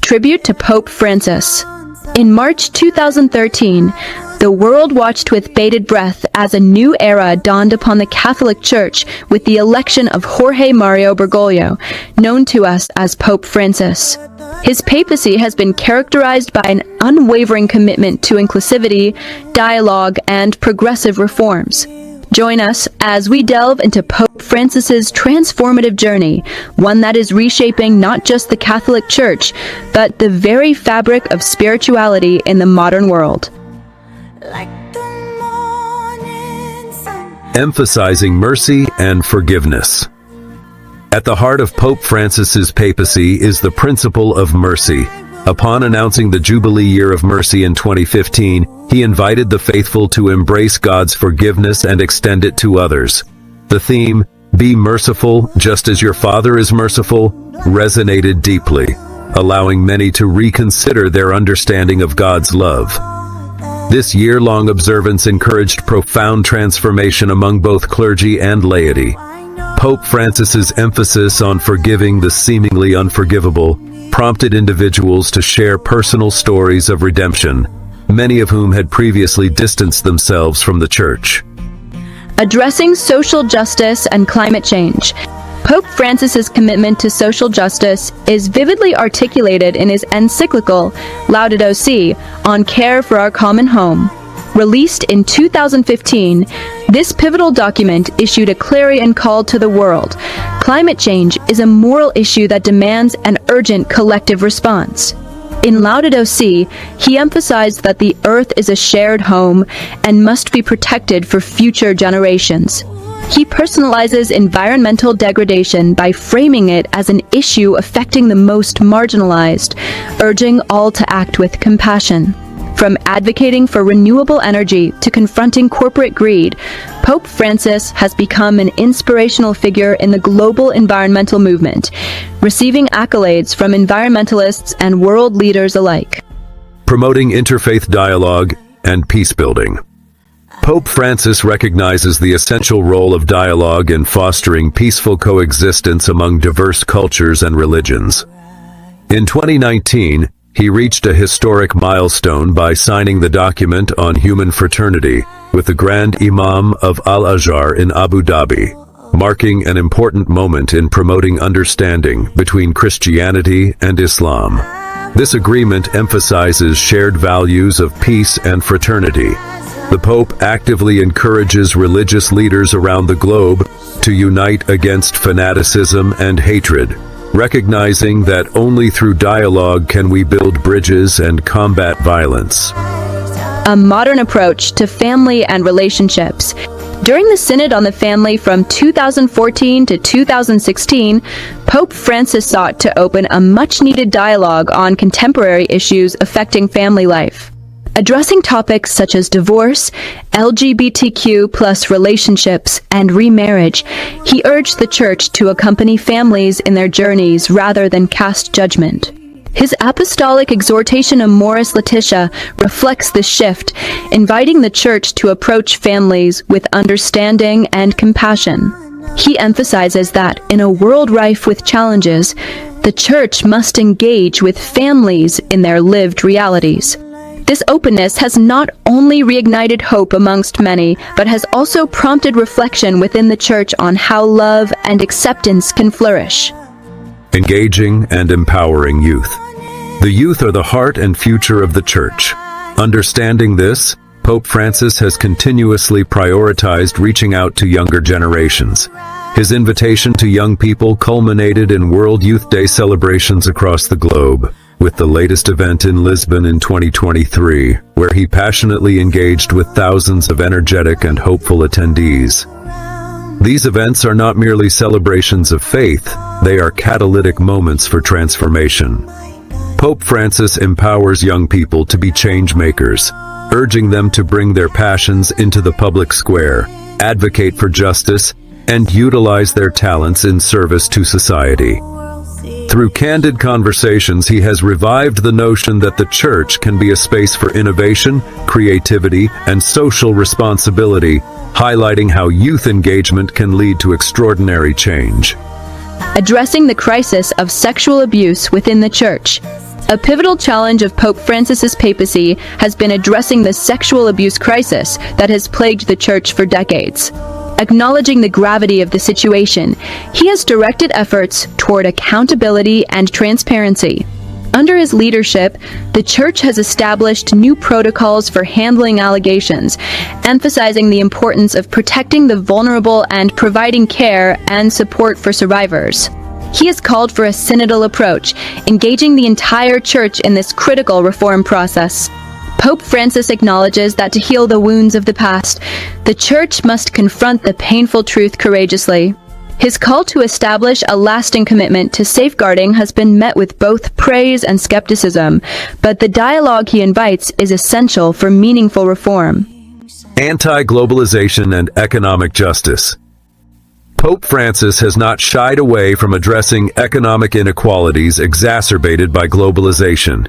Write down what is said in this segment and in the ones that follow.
Tribute to Pope Francis. In March 2013, the world watched with bated breath as a new era dawned upon the Catholic Church with the election of Jorge Mario Bergoglio, known to us as Pope Francis. His papacy has been characterized by an unwavering commitment to inclusivity, dialogue, and progressive reforms. Join us as we delve into Pope Francis's transformative journey, one that is reshaping not just the Catholic Church, but the very fabric of spirituality in the modern world. Emphasizing mercy and forgiveness. At the heart of Pope Francis's papacy is the principle of mercy. Upon announcing the Jubilee Year of Mercy in 2015, he invited the faithful to embrace God's forgiveness and extend it to others. The theme, "Be merciful, just as your Father is merciful," resonated deeply, allowing many to reconsider their understanding of God's love. This year-long observance encouraged profound transformation among both clergy and laity. Pope Francis's emphasis on forgiving the seemingly unforgivable prompted individuals to share personal stories of redemption, many of whom had previously distanced themselves from the Church. Addressing social justice and climate change. Pope Francis's commitment to social justice is vividly articulated in his encyclical, Laudato Si, on care for our common home. Released in 2015, this pivotal document issued a clarion call to the world. Climate change is a moral issue that demands an urgent collective response. In Laudato Si, he emphasized that the earth is a shared home and must be protected for future generations. He personalizes environmental degradation by framing it as an issue affecting the most marginalized, urging all to act with compassion. From advocating for renewable energy to confronting corporate greed, Pope Francis has become an inspirational figure in the global environmental movement, receiving accolades from environmentalists and world leaders alike. Promoting interfaith dialogue and peace-building. Pope Francis recognizes the essential role of dialogue in fostering peaceful coexistence among diverse cultures and religions. In 2019, he reached a historic milestone by signing the document on Human Fraternity with the Grand Imam of Al-Azhar in Abu Dhabi, marking an important moment in promoting understanding between Christianity and Islam. This agreement emphasizes shared values of peace and fraternity. The Pope actively encourages religious leaders around the globe to unite against fanaticism and hatred, recognizing that only through dialogue can we build bridges and combat violence. A modern approach to family and relationships. During the Synod on the Family from 2014 to 2016, Pope Francis sought to open a much-needed dialogue on contemporary issues affecting family life. Addressing topics such as divorce, LGBTQ+ relationships, and remarriage, he urged the Church to accompany families in their journeys rather than cast judgment. His apostolic exhortation Amoris Laetitia reflects this shift, inviting the Church to approach families with understanding and compassion. He emphasizes that, in a world rife with challenges, the Church must engage with families in their lived realities. This openness has not only reignited hope amongst many, but has also prompted reflection within the Church on how love and acceptance can flourish. Engaging and empowering youth. The youth are the heart and future of the Church. Understanding this, Pope Francis has continuously prioritized reaching out to younger generations. His invitation to young people culminated in World Youth Day celebrations across the globe, with the latest event in Lisbon in 2023, where he passionately engaged with thousands of energetic and hopeful attendees. These events are not merely celebrations of faith, they are catalytic moments for transformation. Pope Francis empowers young people to be change makers, urging them to bring their passions into the public square, advocate for justice, and utilize their talents in service to society. Through candid conversations, he has revived the notion that the Church can be a space for innovation, creativity, and social responsibility, highlighting how youth engagement can lead to extraordinary change. Addressing the crisis of sexual abuse within the Church. A pivotal challenge of Pope Francis's papacy has been addressing the sexual abuse crisis that has plagued the Church for decades. Acknowledging the gravity of the situation, he has directed efforts toward accountability and transparency. Under his leadership, the Church has established new protocols for handling allegations, emphasizing the importance of protecting the vulnerable and providing care and support for survivors. He has called for a synodal approach, engaging the entire Church in this critical reform process. Pope Francis acknowledges that to heal the wounds of the past, the Church must confront the painful truth courageously. His call to establish a lasting commitment to safeguarding has been met with both praise and skepticism, but the dialogue he invites is essential for meaningful reform. Anti-globalization and economic justice. Pope Francis has not shied away from addressing economic inequalities exacerbated by globalization.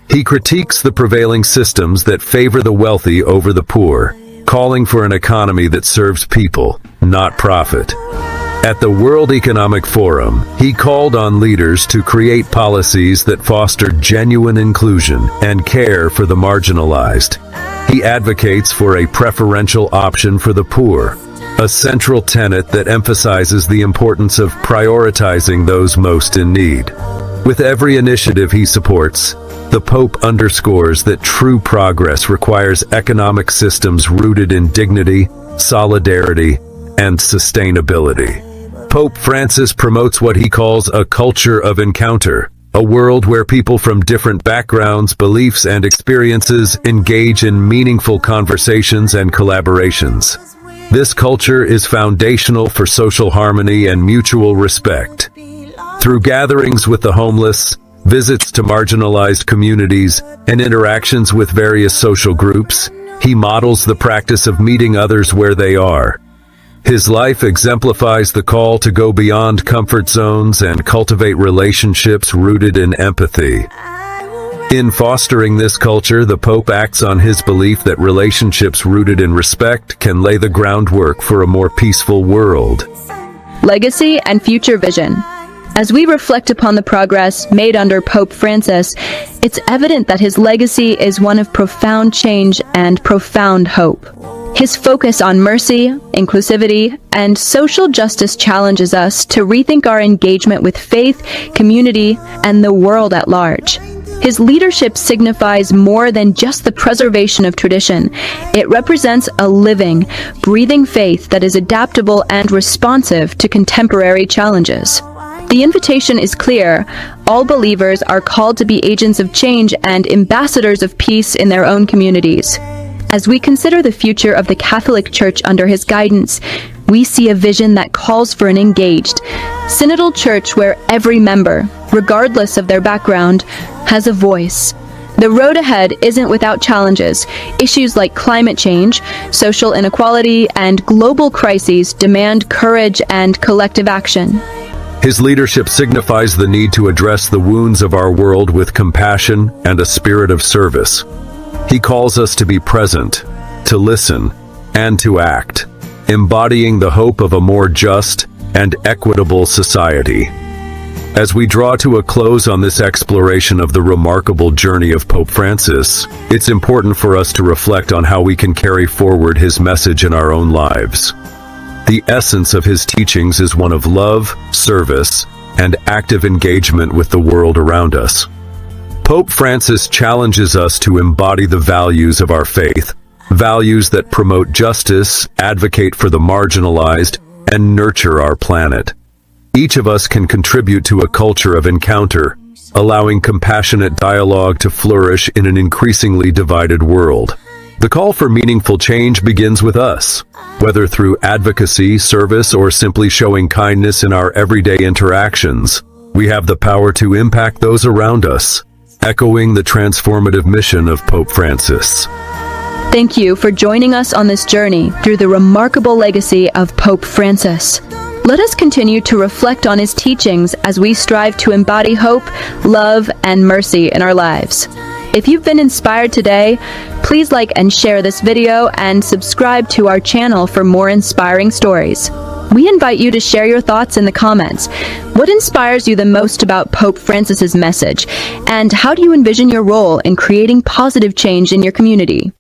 He critiques the prevailing systems that favor the wealthy over the poor, calling for an economy that serves people, not profit. At the World Economic Forum, he called on leaders to create policies that foster genuine inclusion and care for the marginalized. He advocates for a preferential option for the poor, a central tenet that emphasizes the importance of prioritizing those most in need. With every initiative he supports, the Pope underscores that true progress requires economic systems rooted in dignity, solidarity, and sustainability. Pope Francis promotes what he calls a culture of encounter, a world where people from different backgrounds, beliefs, and experiences engage in meaningful conversations and collaborations. This culture is foundational for social harmony and mutual respect. Through gatherings with the homeless, visits to marginalized communities, and interactions with various social groups, he models the practice of meeting others where they are. His life exemplifies the call to go beyond comfort zones and cultivate relationships rooted in empathy. In fostering this culture, the Pope acts on his belief that relationships rooted in respect can lay the groundwork for a more peaceful world. Legacy and future vision. As we reflect upon the progress made under Pope Francis, it's evident that his legacy is one of profound change and profound hope. His focus on mercy, inclusivity, and social justice challenges us to rethink our engagement with faith, community, and the world at large. His leadership signifies more than just the preservation of tradition. It represents a living, breathing faith that is adaptable and responsive to contemporary challenges. The invitation is clear. All believers are called to be agents of change and ambassadors of peace in their own communities. As we consider the future of the Catholic Church under his guidance, we see a vision that calls for an engaged, synodal church where every member, regardless of their background, has a voice. The road ahead isn't without challenges. Issues like climate change, social inequality, and global crises demand courage and collective action. His leadership signifies the need to address the wounds of our world with compassion and a spirit of service. He calls us to be present, to listen, and to act, embodying the hope of a more just and equitable society. As we draw to a close on this exploration of the remarkable journey of Pope Francis, it's important for us to reflect on how we can carry forward his message in our own lives. The essence of his teachings is one of love, service, and active engagement with the world around us. Pope Francis challenges us to embody the values of our faith, values that promote justice, advocate for the marginalized, and nurture our planet. Each of us can contribute to a culture of encounter, allowing compassionate dialogue to flourish in an increasingly divided world. The call for meaningful change begins with us. Whether through advocacy, service, or simply showing kindness in our everyday interactions, we have the power to impact those around us, echoing the transformative mission of Pope Francis. Thank you for joining us on this journey through the remarkable legacy of Pope Francis. Let us continue to reflect on his teachings as we strive to embody hope, love, and mercy in our lives. If you've been inspired today, please like and share this video and subscribe to our channel for more inspiring stories. We invite you to share your thoughts in the comments. What inspires you the most about Pope Francis's message? And how do you envision your role in creating positive change in your community?